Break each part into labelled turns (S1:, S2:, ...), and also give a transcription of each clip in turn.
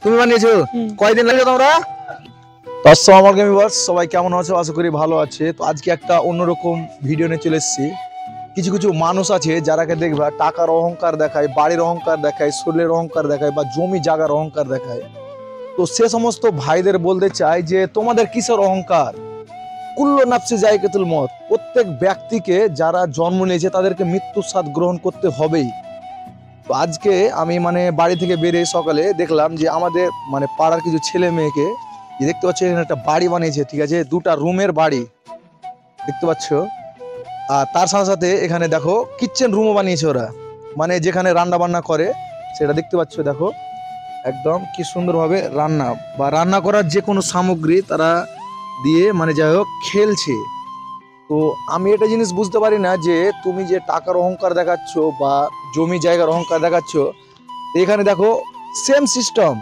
S1: তুমি বানিয়েছো? কয়দিন লাগে তোমরা? তো আসসালামু আলাইকুম ভিউয়ার্স, সবাই কেমন আছো? আশা করি ভালো আছে। তো আজকে একটা অন্যরকম ভিডিও নিয়ে চলে এসেছি। কিছু কিছু মানুষ আছে যারাকে দেখবা টাকার অহংকার দেখায়, বাড়ির অহংকার দেখায়, শরীরের অহংকার দেখায় বা জমি জায়গার অহংকার দেখায়। তো সে সমস্ত ভাইদের বলতে চাই যে তোমাদের কিসের অহংকার? কুল্লু নাফসি জায়গাতুল মউত। প্রত্যেক ব্যক্তিকে যারা জন্ম নিয়েছে তাদেরকে মৃত্যুর স্বাদ গ্রহণ করতে হবেই। তো আজকে আমি বাড়ি থেকে বেরিয়ে সকালে দেখলাম যে আমাদের পাড়ার কিছু ছেলে মেয়েকে যে দেখতে পাচ্ছ এখানে একটা বাড়ি বানিয়েছে, ঠিক আছে, দুটা রুমের বাড়ি দেখতে পাচ্ছ। আর তার সাথে সাথে এখানে দেখো কিচেন রুমও বানিয়েছে ওরা, যেখানে রান্না বান্না করে সেটা দেখতে পাচ্ছ। দেখো একদম কি সুন্দরভাবে রান্না করার যে কোনো সামগ্রী তারা দিয়ে যাই হোক খেলছে। তো আমি একটা জিনিস বুঝতে পারি না যে তুমি যে টাকার অহংকার দেখাচ্ছ বা জমি জায়গার অহংকার দেখাচ্ছ, এখানে দেখো সেম সিস্টেম।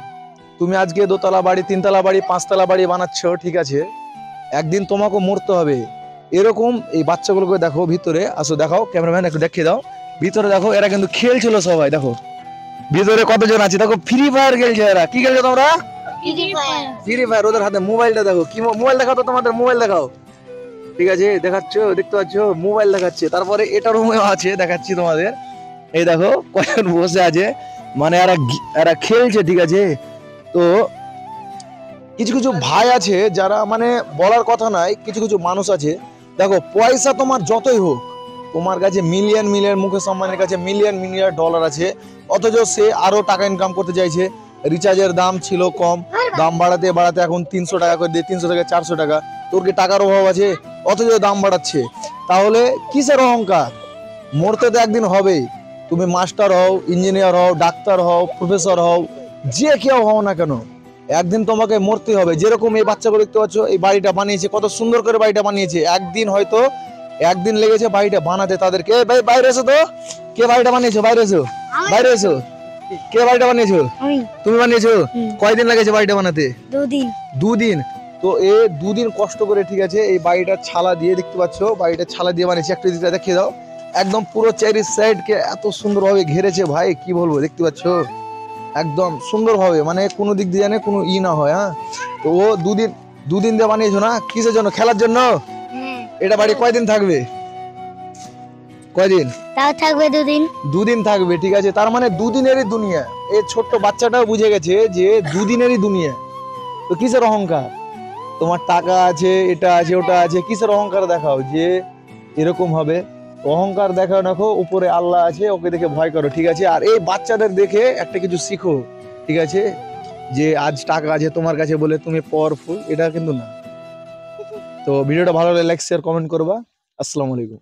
S1: তুমি আজকে দোতলা বাড়ি, তিনতলা বাড়ি, পাঁচতলা বাড়ি বানাচ্ছ, ঠিক আছে, একদিন তোমাকে মরতে হবে। এরকম এই বাচ্চাগুলোকে দেখো ভিতরে আসো, দেখাও ক্যামেরাম্যান একটু দেখিয়ে দাও। ভিতরে দেখো এরা কিন্তু খেলছিল সবাই, দেখো ভিতরে কতজন আছে, দেখো ফ্রি ফায়ার খেলছে এরা। কি খেলছো তোমরা? Free fire. ওদের হাতে মোবাইলটা দেখো, কি মোবাইল দেখাও তো, তোমাদের মোবাইল দেখাও, ঠিক আছে, দেখাচ্ছ, দেখতে পাচ্ছ মোবাইল দেখাচ্ছে। তারপরে এটা রুমে আছে, দেখাচ্ছি তোমাদের। এই দেখো কয়েকজন বসে আছে, এরা খেলছে, ঠিক আছে। তো কিছু কিছু ভাই আছে যারা বলার কথা নাই, কিছু কিছু মানুষ আছে দেখো, পয়সা তোমার যতই হোক, তোমার কাছে মিলিয়ন মিলিয়ন, মুকেশ আম্বানির কাছে মিলিয়ন মিলিয়ন ডলার আছে, অথচ সে আরো টাকা ইনকাম করতে চাইছে। রিচার্জের দাম ছিল কম, দাম বাড়াতে বাড়াতে এখন 300 টাকা করে দিয়ে, 300 থেকে 400 টাকা। তোর কি টাকার অভাব আছে? অথচ দাম বাড়াচ্ছে। তাহলে কিসের অহংকার? মরতে তো একদিন হবেই। তুমি মাস্টার হও, ইঞ্জিনিয়ার হও, ডাক্তার হও, প্রফেসর হও, যে কেউ হও না কেন, একদিন তোমাকে মরতে হবে। যেরকম এই বাচ্চাগুলো দেখতে পাচ্ছ, এই বাড়িটা বানিয়েছে, কত সুন্দর করে বাড়িটা বানিয়েছে। একদিন লেগেছে বাড়িটা বানাতে তাদেরকে। ভাই বাইরে এসো তো, কে বাড়িটা বানিয়েছো? বাইরে এসো, বাইরে এসো। কে বাড়িটা বানিয়েছো? তুমি বানিয়েছো? কয়দিন লেগেছে বাড়িটা বানাতে? 2 দিন। তো এ 2 দিন কষ্ট করে, ঠিক আছে, এই বাড়িটা ছালা দিয়ে, দেখতে পাচ্ছ বাড়িটা ছালা দিয়ে বানিয়েছে। একটু দিকটা দেখিয়ে দাও, একদম পুরো চারি সাইড কে এত সুন্দরভাবে ঘিরেছে ভাই, কি বলবো, দেখতে পাচ্ছ একদম সুন্দরভাবে, কোনো দিক দিয়ে জানে কোনো না হয়। হ্যাঁ, তো ও 2দিন দিয়ে বানিয়েছো না? কিসের জন্য? খেলার জন্য? এটা বাড়ি কয়দিন থাকবে? কয়দিন থাকবে? 2দিন থাকবে, ঠিক আছে। তার 2দিনেরই দুনিয়া। এই ছোট্ট বাচ্চাটাও বুঝে গেছে যে 2দিনেরই দুনিয়া। তো কিসের অহংকার? তোমার টাকা আছে, এটা আছে, ওটা আছে, কিসের অহংকার দেখাও যে এরকম হবে? অহংকার দেখাও, দেখো উপরে আল্লাহ আছে, ওকে দেখে ভয় করো, ঠিক আছে। আর এই বাচ্চাদের দেখে একটা কিছু শিখো, ঠিক আছে, যে আজ টাকা আছে তোমার কাছে বলে তুমি পাওয়ারফুল, এটা কিন্তু না। তো ভিডিওটা ভালো লাগলে লাইক, শেয়ার, কমেন্ট করবা। আসসালামু আলাইকুম।